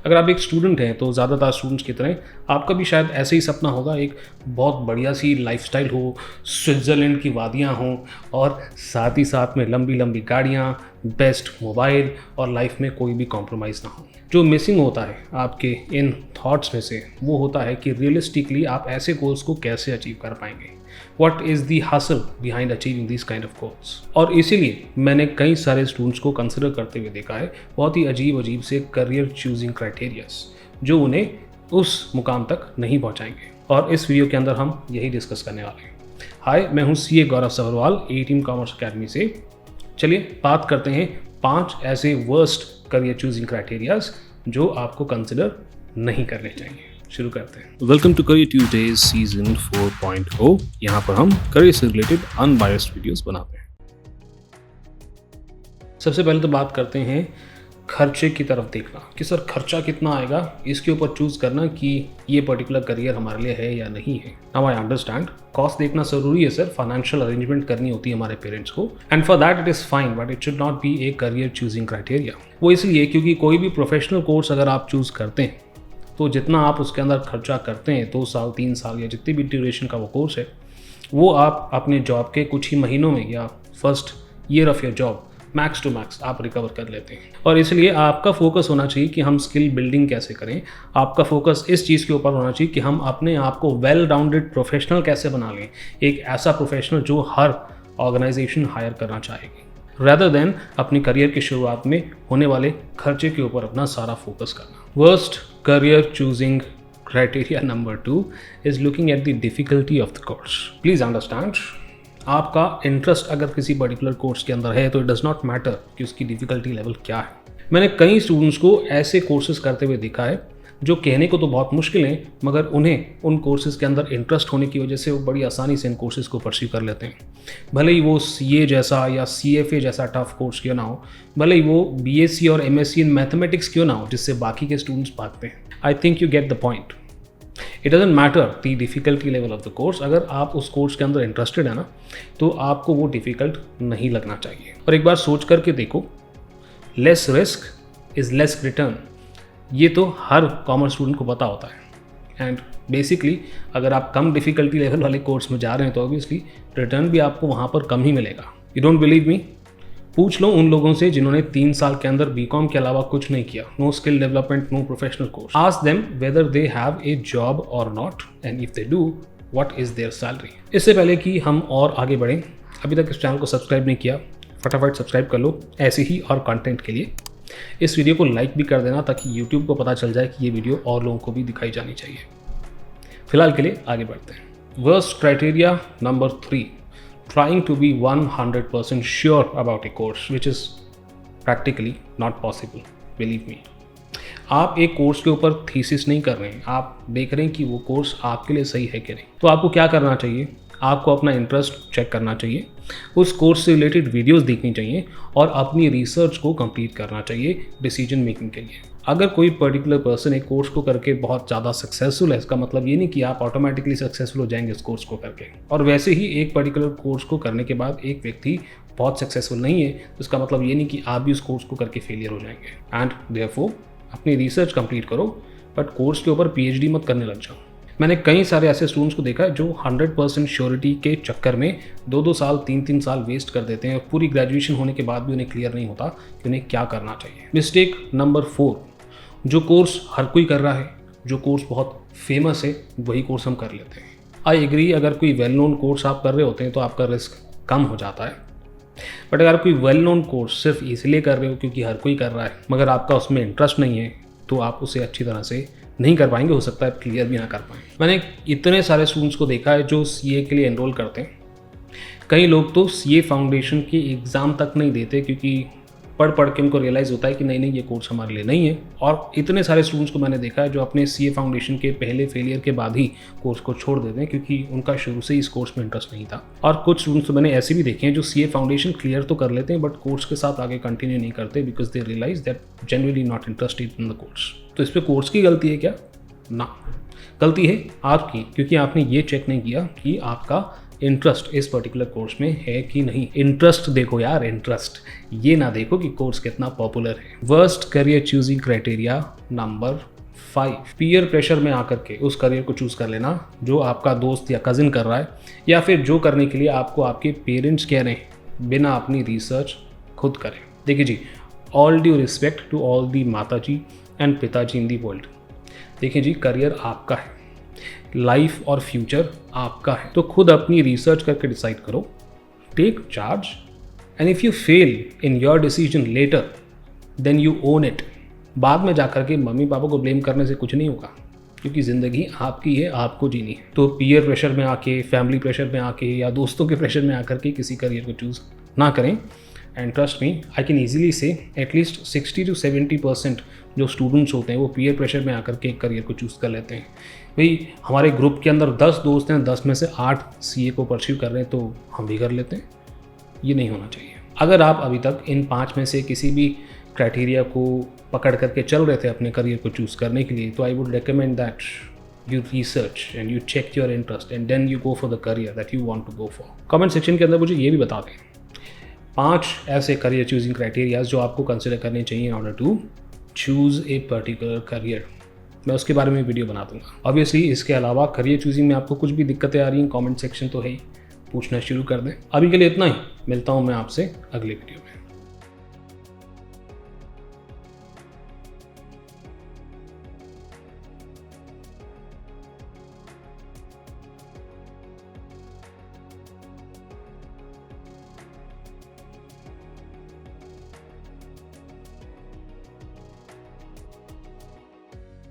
अगर आप एक स्टूडेंट हैं तो ज़्यादातर स्टूडेंट्स की तरह आपका भी शायद ऐसे ही सपना होगा, एक बहुत बढ़िया सी लाइफस्टाइल हो, स्विट्ज़रलैंड की वादियाँ हों और साथ ही साथ में लंबी लंबी गाड़ियाँ, बेस्ट मोबाइल और लाइफ में कोई भी कॉम्प्रोमाइज़ ना हो। जो मिसिंग होता है आपके इन थॉट्स में से वो होता है कि रियलिस्टिकली आप ऐसे गोल्स को कैसे अचीव कर पाएंगे। What is the hustle behind achieving these kind of goals? और इसीलिए मैंने कई सारे स्टूडेंट्स को कंसिडर करते हुए देखा है बहुत ही अजीब से करियर चूजिंग क्राइटेरियाज जो उन्हें उस मुकाम तक नहीं पहुंचाएंगे। और इस वीडियो के अंदर हम यही डिस्कस करने वाले हैं। हाय, मैं हूं सीए गौरव सभरवाल A-Team कॉमर्स अकेडमी से। चलिए बात करते हैं 5 ऐसे वर्स्ट करियर चूजिंग क्राइटेरियाज जो आपको कंसिडर नहीं करने चाहिए। शुरू करते हैं। Welcome to career Tuesdays season 4.0। यहाँ पर हम करियर से रिलेटेड अनबायस्ड वीडियोस बनाते हैं। सबसे पहले तो बात करते हैं खर्चे की तरफ देखना कि सर खर्चा कितना आएगा, इसके ऊपर चूज करना कि ये पर्टिकुलर करियर हमारे लिए है या नहीं है। नाउ आई अंडरस्टैंड कॉस्ट देखना जरूरी है सर, फाइनेंशियल अरेंजमेंट करनी होती है हमारे पेरेंट्स को, and for that it is fine, but it should not be a career choosing criteria. वो इसलिए क्योंकि कोई भी प्रोफेशनल कोर्स अगर आप चूज करते हैं तो जितना आप उसके अंदर खर्चा करते हैं 2 साल 3 साल या जितनी भी ड्यूरेशन का वो कोर्स है, वो आप अपने जॉब के कुछ ही महीनों में या first year of your job max to max आप रिकवर कर लेते हैं। और इसलिए आपका फोकस होना चाहिए कि हम स्किल बिल्डिंग कैसे करें। आपका फोकस इस चीज़ के ऊपर होना चाहिए कि हम अपने आप को वेल राउंडेड प्रोफेशनल कैसे बना लें, एक ऐसा प्रोफेशनल जो हर ऑर्गेनाइजेशन हायर करना चाहेगी, rather than अपनी करियर की शुरुआत में होने वाले खर्चे के ऊपर अपना सारा फोकस करना। Worst career choosing criteria number 2 is looking at the difficulty of the course. Please understand, आपका इंटरेस्ट अगर किसी पर्टिकुलर कोर्स के अंदर है तो इट डज नॉट मैटर कि उसकी डिफिकल्टी लेवल क्या है। मैंने कई स्टूडेंट्स को ऐसे कोर्सेज करते हुए देखा है जो कहने को तो बहुत मुश्किल हैं, मगर उन्हें उन कोर्सेज़ के अंदर इंटरेस्ट होने की वजह से वो बड़ी आसानी से इन कोर्सेज़ को परस्यू कर लेते हैं। भले ही वो CA जैसा या CFA जैसा टफ कोर्स क्यों ना हो, भले ही वो BSc और MSc इन मैथमेटिक्स क्यों ना हो जिससे बाकी के स्टूडेंट्स भागते हैं। I think you get the point. It doesn't matter the difficulty level of the course. अगर आप उस कोर्स के अंदर इंटरेस्टेड है ना, तो आपको वो डिफ़िकल्ट नहीं लगना चाहिए। और एक बार सोच करके देखो, less risk is less return. ये तो हर कॉमर्स स्टूडेंट को पता होता है। एंड बेसिकली अगर आप कम डिफ़िकल्टी लेवल वाले कोर्स में जा रहे हैं तो ऑब्वियसली रिटर्न भी आपको वहाँ पर कम ही मिलेगा। You don't believe me? पूछ लो उन लोगों से जिन्होंने 3 साल के अंदर BCom के अलावा कुछ नहीं किया, no skill development, no professional course. Ask them whether they have a job और not, and if they do what is their salary. इससे पहले कि हम और आगे बढ़ें, अभी तक इस चैनल को सब्सक्राइब नहीं किया, फटाफट सब्सक्राइब कर लो ऐसे ही और कंटेंट के लिए। इस वीडियो को लाइक भी कर देना ताकि YouTube को पता चल जाए कि ये वीडियो और लोगों को भी दिखाई जानी चाहिए। फिलहाल के लिए आगे बढ़ते हैं। Worst criteria number 3, trying to be 100% sure about a course which is practically not possible, believe me। आप एक कोर्स के ऊपर थीसिस नहीं कर रहे हैं, आप देख रहे हैं कि वो कोर्स आपके लिए सही है कि नहीं। तो आपको क्या करना चाहिए? आपको अपना इंटरेस्ट चेक करना चाहिए, उस कोर्स से रिलेटेड वीडियोस देखनी चाहिए और अपनी रिसर्च को कंप्लीट करना चाहिए डिसीजन मेकिंग के लिए। अगर कोई पर्टिकुलर पर्सन एक कोर्स को करके बहुत ज़्यादा सक्सेसफुल है, इसका मतलब ये नहीं कि आप ऑटोमेटिकली सक्सेसफुल हो जाएंगे इस कोर्स को करके। और वैसे ही एक पर्टिकुलर कोर्स को करने के बाद एक व्यक्ति बहुत सक्सेसफुल नहीं है तो इसका मतलब ये नहीं कि आप भी उस कोर्स को करके फेलियर हो जाएंगे। एंड देयरफॉर अपनी रिसर्च कंप्लीट करो, बट कोर्स के ऊपर PhD मत करने लग जाओ। मैंने कई सारे ऐसे स्टूडेंट्स को देखा है जो 100% श्योरिटी के चक्कर में 2-2 साल 3-3 साल वेस्ट कर देते हैं और पूरी ग्रेजुएशन होने के बाद भी उन्हें क्लियर नहीं होता कि उन्हें क्या करना चाहिए। मिस्टेक नंबर 4, जो कोर्स हर कोई कर रहा है, जो कोर्स बहुत फेमस है, वही कोर्स हम कर लेते हैं। आई एग्री, अगर कोई वेल नोन कोर्स आप कर रहे होते हैं तो आपका रिस्क कम हो जाता है, बट अगर कोई वेल नोन कोर्स सिर्फ इसलिए कर रहे हो क्योंकि हर कोई कर रहा है मगर आपका उसमें इंटरेस्ट नहीं है, तो आप उसे अच्छी तरह से नहीं कर पाएंगे, हो सकता है क्लियर भी ना कर पाएँ। मैंने इतने सारे स्टूडेंट्स को देखा है जो CA के लिए एनरोल करते हैं। कई लोग तो CA फाउंडेशन के एग्ज़ाम तक नहीं देते क्योंकि पढ़ के उनको रियलाइज़ होता है कि नहीं ये कोर्स हमारे लिए नहीं है। और इतने सारे स्टूडेंट्स को मैंने देखा है जो अपने CA फाउंडेशन के पहले फेलियर के बाद ही कोर्स को छोड़ देते हैं क्योंकि उनका शुरू से ही इस कोर्स में इंटरेस्ट नहीं था। और कुछ स्टूडेंट्स तो मैंने ऐसे भी देखे हैं जो CA फाउंडेशन क्लियर तो कर लेते हैं बट कोर्स के साथ आगे कंटिन्यू नहीं करते because they realize that genuinely not interested in the course. तो इस पर कोर्स की गलती है क्या? ना, गलती है आपकी, क्योंकि आपने ये चेक नहीं किया कि आपका इंटरेस्ट इस पर्टिकुलर कोर्स में है कि नहीं। इंटरेस्ट देखो यार, इंटरेस्ट, ये ना देखो कि कोर्स कितना पॉपुलर है। Worst career choosing criteria number 5, peer pressure में आकर के उस करियर को चूज कर लेना जो आपका दोस्त या कजिन कर रहा है, या फिर जो करने के लिए आपको आपके पेरेंट्स कह रहे हैं, बिना अपनी रिसर्च खुद करें। देखिए जी, all due respect to all the माताजी एंड पिताजी इन दी वर्ल्ड। देखिए जी, करियर आपका है, लाइफ और फ्यूचर आपका है, तो खुद अपनी रिसर्च करके डिसाइड करो, take charge, and if you fail in your decision later then you own it. बाद में जाकर के मम्मी पापा को ब्लेम करने से कुछ नहीं होगा, क्योंकि ज़िंदगी आपकी है, आपको जीनी है। तो पीयर प्रेशर में आके, फैमिली प्रेशर में आके या दोस्तों के प्रेशर में आकर के किसी करियर को चूज़ ना करें। And trust me, I can easily से एटलीस्ट 60 to 70% जो स्टूडेंट्स होते हैं वो पीयर प्रेशर में आकर के एक करियर को चूज़ कर लेते हैं। भाई हमारे ग्रुप के अंदर 10 दोस्त हैं, 10 में से 8 सीए को परस्यू कर रहे हैं, तो हम भी कर लेते हैं। ये नहीं होना चाहिए। अगर आप अभी तक इन 5 में से किसी भी क्राइटेरिया को पकड़ करके चल रहे थे अपने करियर को चूज़ करने के लिए, तो I would recommend that you research and you check your interest and then you go for the career that you want to go for। Comment section के अंदर मुझे ये भी बता दें 5 ऐसे करियर चूजिंग क्राइटेरियाज जो आपको कंसिडर करने चाहिए in order to choose a particular career. मैं उसके बारे में वीडियो बना दूंगा। ऑब्वियसली इसके अलावा करियर चूजिंग में आपको कुछ भी दिक्कतें आ रही हैं, कमेंट सेक्शन तो है ही, पूछना शुरू कर दें। अभी के लिए इतना ही, मिलता हूँ मैं आपसे अगले वीडियो में।